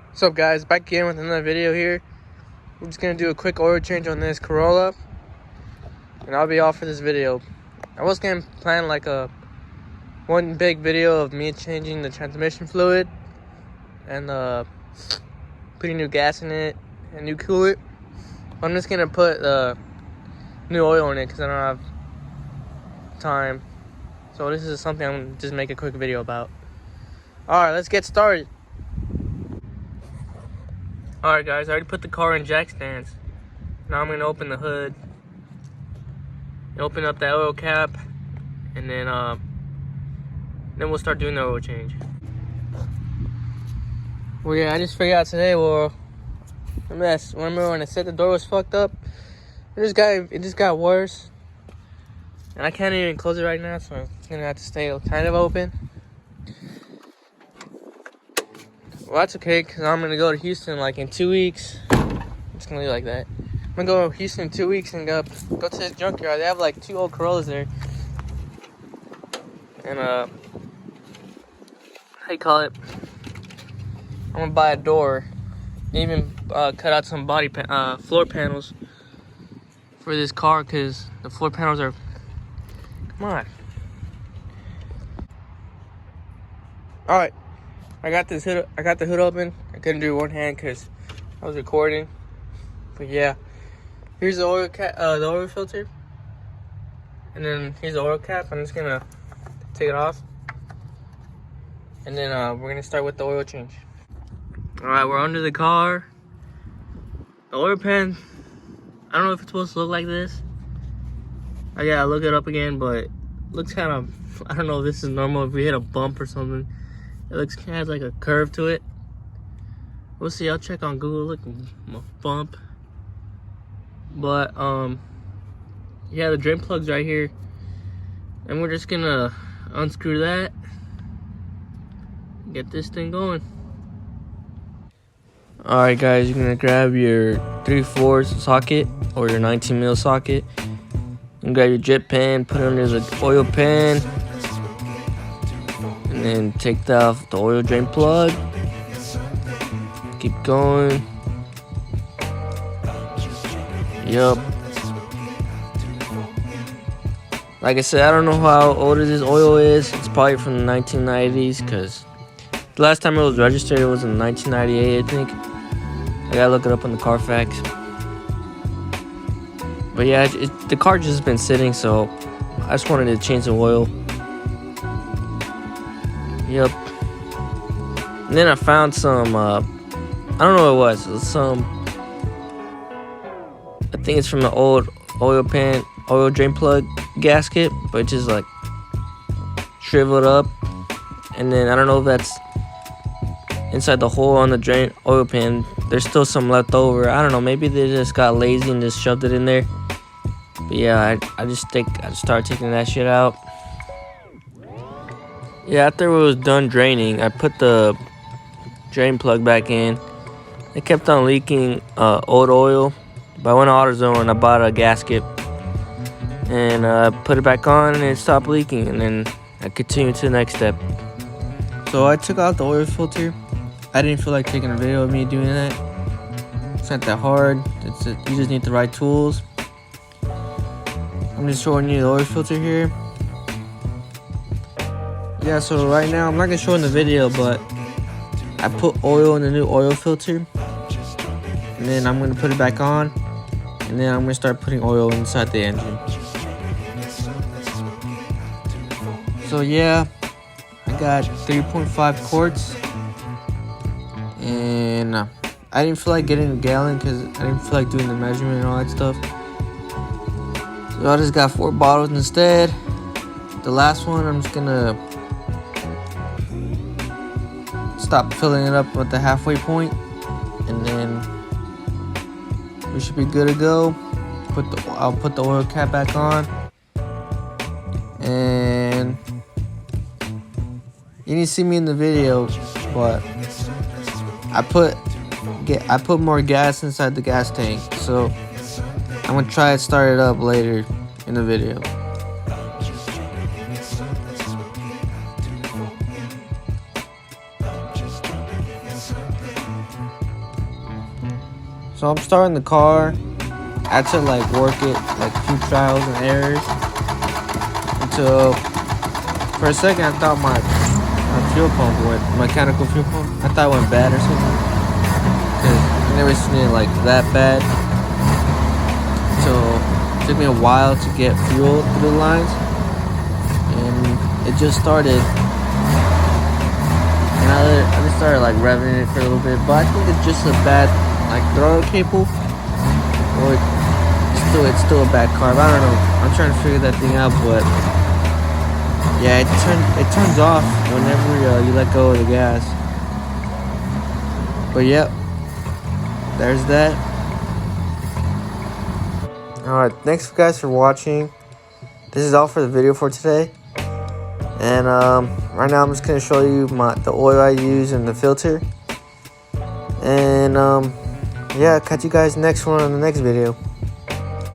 What's up, guys? Back again with another video here. We're just gonna do a quick oil change on this Corolla, and I'll be off for this video. I was gonna plan like one big video of me changing the transmission fluid and putting new gas in it and new coolant. I'm just gonna put new oil in it because I don't have time. So this is something I'm gonna just make a quick video about. Alright, let's get started. Alright guys, I already put the car in jack stands. Now I'm going to open the hood. Open up that oil cap. And then we'll start doing the oil change. Well, yeah, I just figured out today, remember when I said the door was fucked up? It just got worse. And I can't even close it right now, so it's going to have to stay kind of open. Well, that's okay, because I'm going to go to Houston like in 2 weeks. It's going to be like that. I'm going to go to Houston in 2 weeks and go to this junkyard. They have like 2 old Corollas there. And, how you call it? I'm going to buy a door. They even cut out some floor panels for this car, because the floor panels are... Come on. Alright. I got the hood open. I couldn't do one hand because I was recording. But yeah, here's the oil cap, the oil filter, and then here's the oil cap. I'm just gonna take it off, and then we're gonna start with the oil change. All right, we're under the car. The oil pan. I don't know if it's supposed to look like this. I gotta look it up again, but it looks kind of. I don't know if this is normal. If we hit a bump or something. It looks kind of like a curve to it. We'll see. I'll check on Google. Look, a bump. But yeah, the drain plug's right here, and we're just gonna unscrew that. Get this thing going. All right, guys. You're gonna grab your 3/4 socket or your 19mm socket, and grab your jet pan. Put it under the oil pan. And then take off the oil drain plug. Keep going. Yup. Like I said, I don't know how old this oil is. It's probably from the 1990s, because the last time it was registered it was in 1998, I think. I gotta look it up on the Carfax. But yeah, the car just been sitting, so I just wanted to change the oil. Yep. And then I found some, I don't know what it was. I think it's from the old oil drain plug gasket, but it just like shriveled up. And then I don't know if that's inside the hole on the oil pan. There's still some left over. I don't know. Maybe they just got lazy and just shoved it in there. But yeah, I just started taking that shit out. Yeah, after it was done draining, I put the drain plug back in. It kept on leaking old oil. But I went to AutoZone and I bought a gasket. And I put it back on and it stopped leaking. And then I continued to the next step. So I took out the oil filter. I didn't feel like taking a video of me doing that. It's not that hard. You just need the right tools. I'm just showing you the oil filter here. Yeah, so right now, I'm not going to show in the video, but I put oil in the new oil filter. And then I'm going to put it back on. And then I'm going to start putting oil inside the engine. So yeah, I got 3.5 quarts. And I didn't feel like getting a gallon because I didn't feel like doing the measurement and all that stuff. So I just got 4 bottles instead. The last one, I'm just going to stop filling it up at the halfway point, and then we should be good to go. I'll put the oil cap back on, and you didn't see me in the video, but I put more gas inside the gas tank, so I'm gonna try to start it up later in the video. So I'm starting the car. I had to like work it, like a few trials and errors, until for a second I thought my fuel pump went, mechanical fuel pump, I thought it went bad or something, because I never seen it like that bad. So it took me a while to get fuel through the lines, and it just started. And I just started like revving it for a little bit, but I think it's just a bad like throttle cable, or it's still a bad carb. I don't know. I'm trying to figure that thing out, but yeah, it turns off whenever you let go of the gas. But yep, there's that. Alright, thanks guys for watching. This is all for the video for today. And right now I'm just gonna show you the oil I use and the filter. And yeah, catch you guys next one on the next video.